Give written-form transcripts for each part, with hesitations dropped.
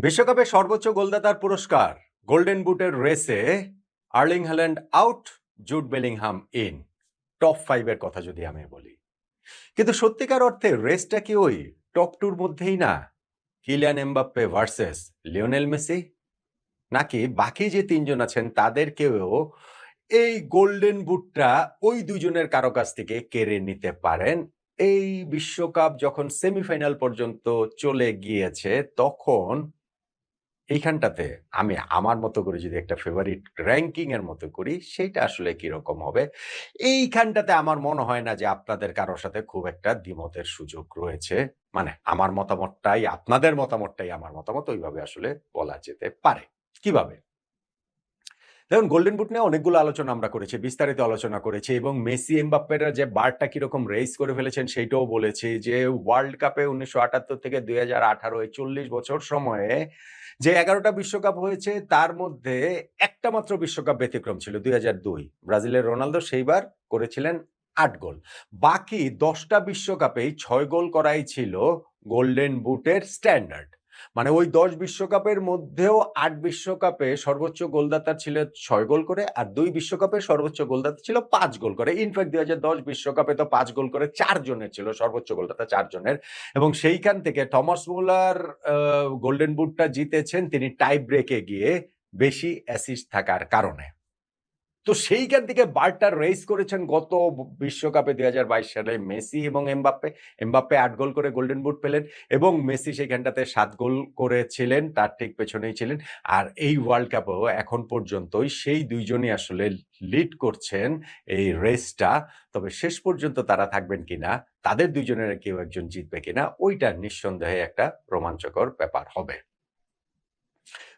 বিশ্বকাপে সর্বোচ্চ গোলদাতার পুরস্কার গোল্ডেন বুটের রেসে Erling Holland out, Jude Bellingham in. Top 5 এর কথা যদি আমি বলি, কিন্তু সত্যিকার অর্থে রেসটা কি ওই টপ 2 মধ্যেই না? Kylian Mbappe versus Lionel Messi, নাকি বাকি যে তিনজন আছেন তাদেরকেও এই গোল্ডেন বুটটা ওই দুজনের কারো কাছ থেকে কেড়ে নিতে পারেন? এই বিশ্বকাপ যখন সেমিফাইনাল পর্যন্ত চলে গিয়েছে, তখন এইখানটাতে আমি আমার মতো করে যদি একটা ফেভারিট র‍্যাংকিং এর মতো করি, সেইটা আসলে কিরকম হবে? এইখানটাতে আমার মনে হয় না যে আপনাদের কারো সাথে খুব একটা দ্বিমতের সুযোগ রয়েছে। মানে আমার মতামতটাই আপনাদের মতামতটাই আমার মতামত, ওইভাবে আসলে বলা যেতে পারে। কিভাবে? দেখুন, গোল্ডেন বুট নিয়ে অনেকগুলো আলোচনা আমরা করেছি, বিস্তারিত আলোচনা করেছি এবং মেসি এমবাপ্পেরা যে বারটা কিরকম রেইস করে ফেলেছেন সেইটাও বলেছি যে ওয়ার্ল্ড কাপে ১৯৭৮ থেকে ২০১৮ এই ৪০ বছর সময়ে যে ১১ টা বিশ্বকাপ হয়েছে তার মধ্যে একটা মাত্র বিশ্বকাপ ব্যতিক্রম ছিল ২০০২। ব্রাজিলের রোনালদো সেইবার করেছিলেন ৮ গোল। বাকি ১০ টা বিশ্বকাপেই ৬ গোল করাই ছিল গোল্ডেন বুটের স্ট্যান্ডার্ড। মানে ওই ১০ বিশ্বকাপের মধ্যেও ৮ বিশ্বকাপে সর্বোচ্চ গোলদাতা ছিল ৬ গোল করে, আর ২ বিশ্বকাপে সর্বোচ্চ গোলদাতা ছিল ৫ গোল করে। ইনফ্যাক্ট ২০১০ বিশ্বকাপে তো ৫ গোল করে ৪ জনের ছিল, সর্বোচ্চ গোলদাতা ৪ জনের। এবং সেইখান থেকে থমাস মুলার গোল্ডেন বুটটা জিতেছেন তিনি টাই ব্রেকে গিয়ে বেশি অ্যাসিস্ট থাকার কারণে। তো সেইখান থেকে বারটা রেইস করেছেন গত বিশ্বকাপে ২০২২ সালে মেসি এবং এমবাপ্পে। এমবাপ্পে ৮ গোল করে গোল্ডেন বুট পেলেন এবং মেসি সেখানটাতে ৭ গোল করেছিলেন, তার ঠিক পেছনেই ছিলেন। আর এই ওয়ার্ল্ড কাপেও এখন পর্যন্তই সেই ২ জনই আসলে লিড করছেন এই রেসটা। তবে শেষ পর্যন্ত তারা থাকবেন কিনা, তাদের ২ জনের কেউ একজন জিতবে কিনা, ওইটা নিঃসন্দেহে একটা রোমাঞ্চকর ব্যাপার হবে।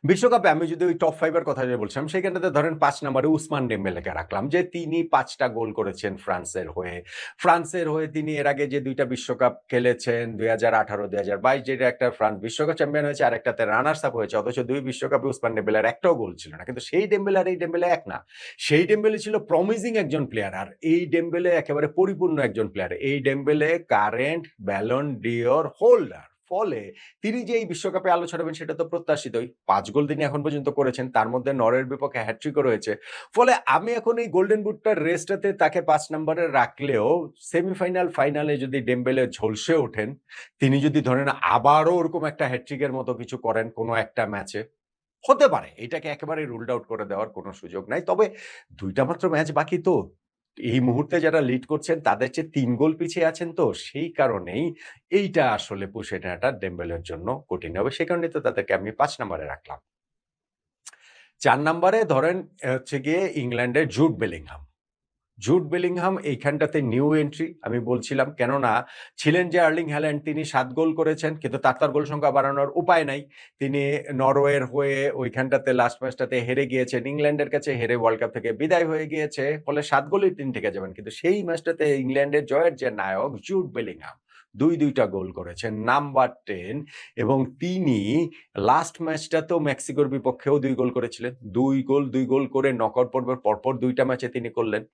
বিশ্বকাপে আমি যদি ওই টপ 5 এর কথা যে বলছিলাম, সেখানটাতে ধরেন ৫ নম্বরে উসমান ডেম্বেলেকে রাখলাম যে তিনি ৫ টা গোল করেছেন ফ্রান্সের হয়ে। ফ্রান্সের হয়ে তিনি এর আগে যে ২ টা বিশ্বকাপ খেলেছেন ২০১৮, ২০২২, যেটা একটা ফ্রান্স বিশ্বকাপ চ্যাম্পিয়ন হয়েছে, আরেকটাতে রানার্স আপ হয়েছে। অথচ ২ বিশ্বকাপে উসমান ডেম্বেলের একটাও গোল ছিল না। কিন্তু সেই ডেম্বেলে আর এই ডেম্বেলে এক না। সেই ডেম্বেলে ছিল প্রমিজিং একজন প্লেয়ার, আর এই ডেম্বেলে একেবারে পরিপূর্ণ একজন প্লেয়ার। এই ডেম্বেলে কারেন্ট ব্যালন ডি'র হোল্ডার। ফলে তিনি যে এই বিশ্বকাপে আলো ছড়াবেন সেটা তো প্রত্যাশিতই। ৫ গোল তিনি এখন পর্যন্ত করেছেন। তার মধ্যে নরওয়ের বিপক্ষে হ্যাট্রিকও রয়েছে। ফলে আমি এখন এই গোল্ডেন বুটটার রেসটাতে তাকে ৫ নম্বরে রাখলেও সেমিফাইনাল, ফাইনালে যদি ডেম্বেলে ঝলসে ওঠেন, তিনি যদি ধরেন আবারও ওরকম একটা হ্যাট্রিকের মতো কিছু করেন কোনো একটা ম্যাচে, হতে পারে। এটাকে একেবারেই রুলড আউট করে দেওয়ার কোনো সুযোগ নাই। তবে ২ টা মাত্র ম্যাচ বাকি তো। এই মুহূর্তে যারা লিড করছেন তাদের চেয়ে ৩ গোল পিছিয়ে আছেন তো। সেই কারণেই এইটা আসলে পুষে নেওয়াটা ডেম্বেলের জন্য কঠিন হবে। সে কারণেই তো তাদেরকে আমি ৫ নম্বরে রাখলাম। ৪ নম্বরে ধরেন হচ্ছে গিয়ে ইংল্যান্ডের জুড বেলিংহাম। জুড বেলিংহাম এইখানটাতে নিউ এন্ট্রি আমি বলছিলাম, কেননা ছিলেন যে আর্লিং হ্যাল্যান্ড, তিনি ৭ গোল করেছেন কিন্তু তার গোল সংখ্যা বাড়ানোর উপায় নাই। তিনি নরওয়ের হয়ে ওইখানটাতে লাস্ট ম্যাচটাতে হেরে গিয়েছেন, ইংল্যান্ডের কাছে হেরে ওয়ার্ল্ড কাপ থেকে বিদায় হয়ে গিয়েছে। ফলে ৭ গোলেই তিনি থেকে যাবেন। কিন্তু সেই ম্যাচটাতে ইংল্যান্ডের জয়ের যে নায়ক জুড বেলিংহাম ২ টা গোল করেছেন, নাম্বার ১০, এবং তিনি লাস্ট ম্যাচটাতেও মেক্সিকোর বিপক্ষেও ২ গোল করেছিলেন। ২ গোল করে নকআউট পর্বের পরপর ২ টা ম্যাচে তিনি করলেন।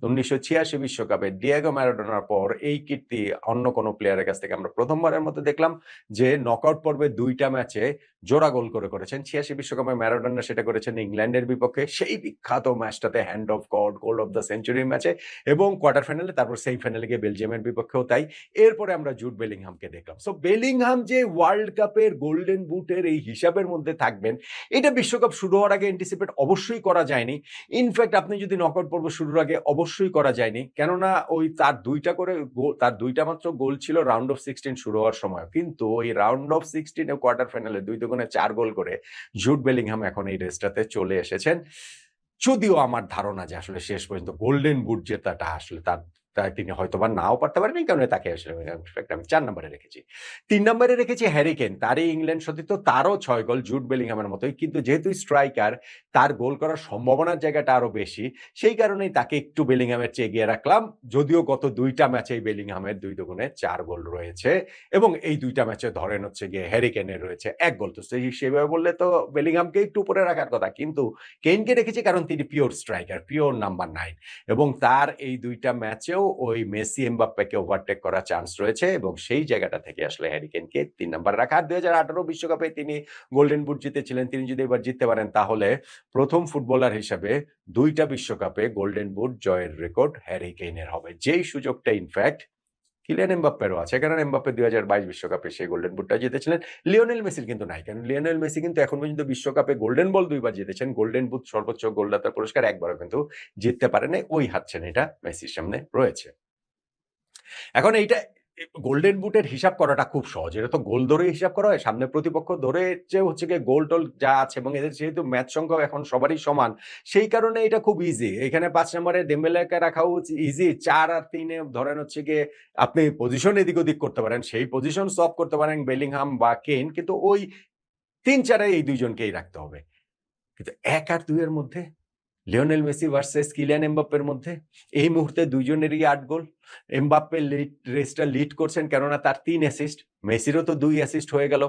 ১৯৮৬ বিশ্বকাপে ডিয়েগো ম্যারাডোনার পর এই কীর্তি অন্য কোনো প্লেয়ারের কাছ থেকে আমরা প্রথমবারের মতো দেখলাম যে নকআউট পর্বে ২ টা ম্যাচে জোড়া গোল করেছেন। ৮৬ বিশ্বকাপে ম্যারাডোনা সেটা করেছেন ইংল্যান্ডের বিপক্ষে, সেই বিখ্যাত ম্যাচটাতে hand of God, goal of the century ম্যাচে, এবং কোয়ার্টার ফাইনালে, তারপর সেমিফাইনালে গিয়ে বেলজিয়ামের বিপক্ষেও তাই। এরপরে আমরা জুড বেলিংহামকে দেখলাম। সো বেলিংহাম যে ওয়ার্ল্ড কাপের গোল্ডেন বুটের এই হিসাবের মধ্যে থাকবেন, এটা বিশ্বকাপ শুরু হওয়ার আগে অ্যান্টিসিপেট অবশ্যই করা যায়নি। ইনফ্যাক্ট আপনি যদি নকআউট পর্ব শুরুর আগে, অবশ্যই করা যায়নি। কেননা ওই তার ২ টা করে তার ২ টা মাত্র গোল ছিল রাউন্ড অফ 16 শুরু হওয়ার সময়। কিন্তু ওই রাউন্ড অফ 16 এ কোয়ার্টার ফাইনালে ২ দুগুণে ৪ গোল করে জুড বেলিংহাম এখন এই রেসটাতে চলে এসেছেন। যদিও আমার ধারণা যে আসলে শেষ পর্যন্ত গোল্ডেন বুট জেতাটা আসলে তিনি হয়তোবা নাও পারতে পারেন, এই কারণে তাকে আসলে ইনফ্যাক্ট আমি ৪ নম্বরে রেখেছি। ৩ নম্বরে রেখেছি হ্যারি কেন। তারই ইংল্যান্ড সতীর্থ, তারও ৬ গোল জুড বেলিংহামের মতোই। কিন্তু যেহেতু স্ট্রাইকার, তার গোল করার সম্ভাবনার জায়গাটা আরো বেশি। সেই কারণেই তাকে একটু বেলিংহামের চেয়ে এগিয়ে রাখলাম। যদিও গত ২ টা ম্যাচেই বেলিংহামের ২ দুগুণে ৪ গোল রয়েছে এবং এই ২ টা ম্যাচে ধরেন হচ্ছে গিয়ে হ্যারি কেনের রয়েছে ১ গোল। তো সেভাবে বললে তো বেলিংহামকে একটু উপরে রাখার কথা। কিন্তু কেইনকে রেখেছি কারণ তিনি পিওর স্ট্রাইকার, পিওর নাম্বার ৯, এবং তার এই ২ টা ম্যাচেও ওই মেসি এমবাপ্পেকে ওভারটেক করার চান্স রয়েছে এবং সেই জায়গাটা থেকে আসলে হ্যারি কেইনকে ৩ নম্বরে রাখা। আর ২০১৮ বিশ্বকাপে তিনি গোল্ডেন বুট জিতেছিলেন। তিনি যদি এবার জিততে পারেন তাহলে প্রথম ফুটবলার হিসেবে ২ টা বিশ্বকাপে গোল্ডেন বুট জয়ের রেকর্ড হ্যারি কেইনের হবে। যেই সুযোগটা ইনফ্যাক্ট কিলিয়ান এমবাপ্পেরও আছে। কারণ এমবাপ্পে ২০২২ বিশ্বকাপে সেই গোল্ডেন বুটটা জিতেছিলেন। লিওনেল মেসির কিন্তু নাই। কারণ লিওনেল মেসি কিন্তু এখন পর্যন্ত বিশ্বকাপে গোল্ডেন বল ২ বার জিতেছেন। গোল্ডেন বুট সর্বোচ্চ গোলদাতার পুরস্কার একবারও কিন্তু জিততে পারে নাই। ওই হাতছানিটা মেসির সামনে রয়েছে। এখন এইটা গোল্ডেন বুটের হিসাব করাটা খুব সহজ। এটা তো গোল ধরে হিসাব করা হয়। সামনে প্রতিপক্ষ ধরে যে হচ্ছে গিয়ে গোল-টোল যা আছে এবং এদের যেহেতু ম্যাচ সংখ্যাও এখন সবারই সমান, সেই কারণে এটা খুব ইজি। এখানে ৫ নম্বরে ডেম্বেলেকে রাখাও ইজি। ৪ আর ৩ এ ধরেন হচ্ছে গিয়ে আপনি পজিশন এদিক ওদিক করতে পারেন। সেই পজিশন সোয়াপ করতে পারেন বেলিংহাম বা কেইন। কিন্তু ওই ৩-৪ এ এই ২ জনকেই রাখতে হবে। কিন্তু ১ আর ২ এর মধ্যে লিওনেল মেসি ভার্সেস কিলিয়ান এমবাপ্পের মধ্যে এই মুহূর্তে ২ জনেরই ৮ গোল। এমবাপ্পে রেসটা লিড করছেন কেননা তার ৩ অ্যাসিস্ট। মেসিরও তো ২ অ্যাসিস্ট হয়ে গেল।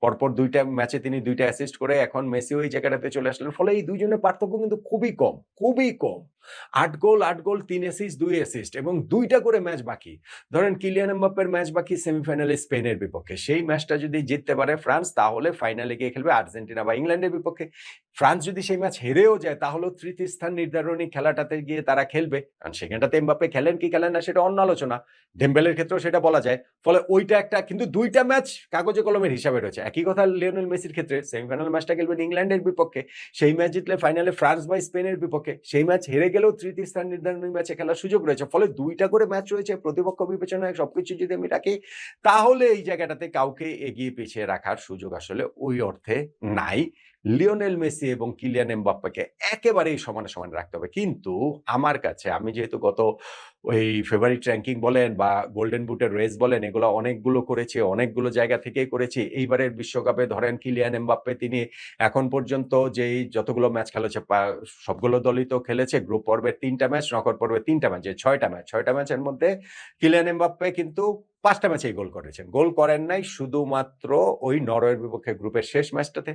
পরপর ২ টা ম্যাচে তিনি ২ টা অ্যাসিস্ট করে এখন মেসি ওই জায়গাটাতে চলে আসলেন। ফলে এই ২ জনের পার্থক্য কিন্তু খুবই কম, খুবই কম। ৮ গোল, ৮ গোল, ৩ অ্যাসিস্ট, ২ অ্যাসিস্ট এবং ২ টা করে ম্যাচ বাকি। ধরেন কিলিয়ান এমবাপ্পের ম্যাচ বাকি সেমিফাইনালে স্পেনের বিপক্ষে। সেই ম্যাচটা যদি জিততে পারে ফ্রান্স তাহলে ফাইনালে গিয়ে খেলবে আর্জেন্টিনা বা ইংল্যান্ডের বিপক্ষে। ফ্রান্স যদি সেই ম্যাচ হেরেও যায় তাহলেও তৃতীয় স্থান নির্ধারণী খেলাটাতে গিয়ে তারা খেলবে। কারণ সেখানটাতে এমবাপ্পে খেলেন কি খেলেন না সেটা অন্য আলোচনা। ডেম্বেলের ক্ষেত্রেও সেটা বলা যায়। ফলে ওইটা একটা কিন্তু ২ টা ম্যাচ কাগজে কলমের হিসাবে রয়েছে। একই কথা লিওনেল মেসির ক্ষেত্রে সেমিফাইনাল ম্যাচটা খেলবেন ইংল্যান্ডের বিপক্ষে। সেই ম্যাচ জিতলে ফাইনালে ফ্রান্স বা স্পেনের বিপক্ষে। সেই ম্যাচ হেরে গেলেও তৃতীয় স্থান নির্ধারণী ম্যাচে খেলার সুযোগ রয়েছে। ফলে ২ টা করে ম্যাচ রয়েছে প্রতিপক্ষ বিবেচনায় সবকিছু যদি আমি রাখি তাহলে এই জায়গাটাতে কাউকে এগিয়ে পিছিয়ে রাখার সুযোগ আসলে ওই অর্থে নাই। লিওনেল মেসি এবং কিলিয়ান এমবাপ্পেকে একেবারেই সমানে সমান রাখতে হবে। কিন্তু আমার কাছে আমি যেহেতু গত ওই ফেভারিট র্যাঙ্কিং বলেন বা গোল্ডেন বুটের রেস বলেন এগুলো অনেকগুলো করেছি, অনেকগুলো জায়গা থেকেই করেছি। এইবারের বিশ্বকাপে ধরেন কিলিয়ান এমবাপ্পে তিনি এখন পর্যন্ত যেই যতগুলো ম্যাচ খেলেছে সবগুলো দলই তো খেলেছে। গ্রুপ পর্বের ৩ টা ম্যাচ, নকআউট পর্বের ৩ টা ম্যাচ, যে ৬ টা ম্যাচ। ৬ টা ম্যাচের মধ্যে কিলিয়ান এমবাপ্পে কিন্তু ৫ টা ম্যাচেই গোল করেছেন। গোল করেন নাই শুধুমাত্র ওই নরওয়ের বিপক্ষে গ্রুপের শেষ ম্যাচটাতে।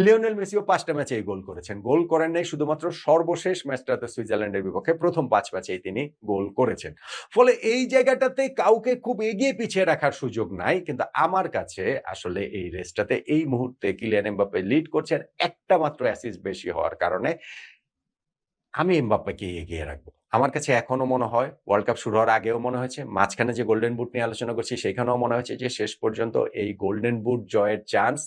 লিওনেল মেসিও ৫ টা ম্যাচেই গোল করেছেন। গোল করেন নাই শুধুমাত্র সর্বশেষ ম্যাচটাতে সুইজারল্যান্ডের বিপক্ষে প্রথম ৫ ম্যাচেই তিনি গোল করেছেন। ফলে এই জায়গাটাতে কাউকে খুব এগিয়ে পিছিয়ে রাখার সুযোগ নাই। কিন্তু আমার কাছে আসলে এই রেসটাতে এই মুহূর্তে কিলিয়ান এমবাপ্পে লিড করছেন একটা মাত্র অ্যাসিস্ট বেশি হওয়ার কারণে আমি এমবাপ্পেকে এগিয়ে রাখবো। আমার কাছে এখনো মনে হয় ওয়ার্ল্ড কাপ শুরু হওয়ার আগেও মনে হয়েছে, মাঝখানে যে গোল্ডেন বুট নিয়ে আলোচনা করছি সেখানেও মনে হয়েছে যে শেষ পর্যন্ত এই গোল্ডেন বুট জয়ের চান্স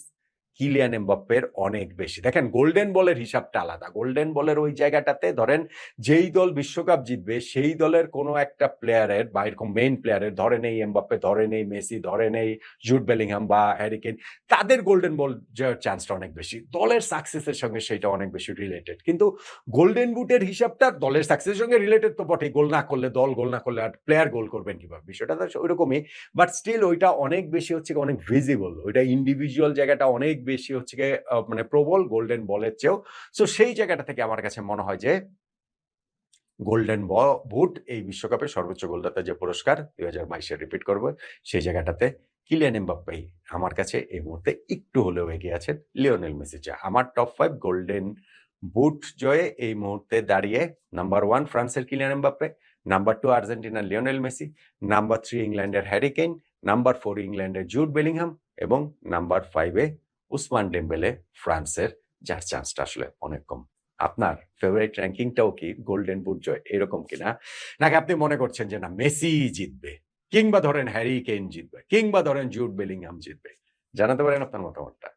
কিলিয়ান এমবাপ্পের অনেক বেশি। দেখেন গোল্ডেন বলের হিসাবটা আলাদা। গোল্ডেন বলের ওই জায়গাটাতে ধরেন যেই দল বিশ্বকাপ জিতবে সেই দলের কোনো একটা প্লেয়ারের বা এরকম মেইন প্লেয়ারের ধরেন এই এমবাপ্পে, ধরেন এই মেসি, ধরেন এই জুড বেলিংহাম বা হ্যারি কেইন, তাদের গোল্ডেন বল জয়ের চান্সটা অনেক বেশি। দলের সাকসেসের সঙ্গে সেইটা অনেক বেশি রিলেটেড। কিন্তু গোল্ডেন বুটের হিসাবটা দলের সাকসেসের সঙ্গে রিলেটেড তো বটেই। গোল না করলে দল গোল না করলে আর প্লেয়ার গোল করবেন কিভাবে? বিষয়টা তো ওইরকমই। বাট স্টিল ওইটা অনেক বেশি হচ্ছে অনেক ভিজিবল। ওইটা ইন্ডিভিজুয়াল জায়গাটা অনেক বেশি হচ্ছে গিয়ে মানে প্রবল গোল্ডেন বলের চেয়েও। সো সেই জায়গাটা থেকে আমার কাছে মনে হয় যে গোল্ডেন বুট এই বিশ্বকাপের সর্বোচ্চ গোলদাতা যে পুরস্কার ২০২২ এ রিপিট করবে সেই জায়গাটাতে কিলিয়ান এমবাপ্পেই আমার কাছে এই মুহূর্তে একটু হলেও এগিয়ে আছেন লিওনেল মেসির চেয়ে। আমার টপ ৫ গোল্ডেন বুট জয়ে এই মুহূর্তে দাঁড়িয়ে নাম্বার 1 ফ্রান্সের কিলিয়ান এমবাপ্পে, নাম্বার 2 আর্জেন্টিনার লিওনেল মেসি, নাম্বার 3 ইংল্যান্ডের হ্যারি কেইন, নাম্বার 4 ইংল্যান্ডের জুড বেলিংহাম এবং নাম্বার 5 এ উসমান ডেম্বেলে ফ্রান্সের, যার চান্সটা আসলে অনেক কম। আপনার ফেভারিট র্যাঙ্কিংটাও কি গোল্ডেন বুট জয় এরকম কিনা? নাকি আপনি মনে করছেন যে না মেসি জিতবে, কিংবা ধরেন হ্যারি কেইন জিতবে, কিংবা ধরেন জুড বেলিংহাম জিতবে? জানাতে পারেন আপনার মতামতটা।